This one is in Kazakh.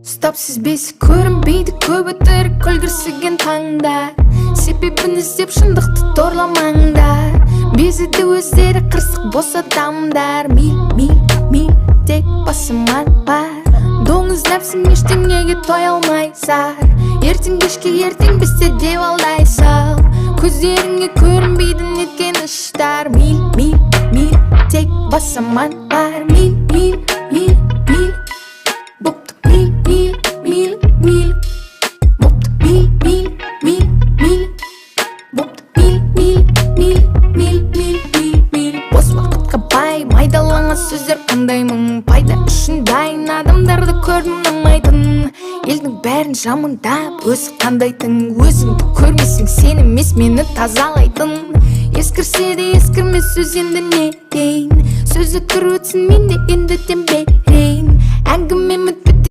Ұстапсыз бесі көрінбейді көп өтірік күлгірсіген таңдар. Себебін іздеп шындықты торламаңдар. Безіді өздері қырсық бос адамдар. Мил тек басыман бар. Доңыз нәпсің ештеңеге тоя алмайсар. Ертең кешке ертең бізде деп алдайсың. Көздеріңе көрінбейді неткен іштар. Мил тек басыман бар. Мил Бопты мил Бопты мил Бопты мил Бос уақытқа бай майдалаңа сөздер қандай мың. Пайда үшін дайын адамдарды көрдім ұнамайтын. Елдің бәрін жамандап өзі қандайтын. Өзіңді көрмесең сен емес мені тазалайтын. Ескірсе де ескірмес сөз енді не дейін. Сөзі тұр өтсін мен де енді тем берейін. Әңгімемі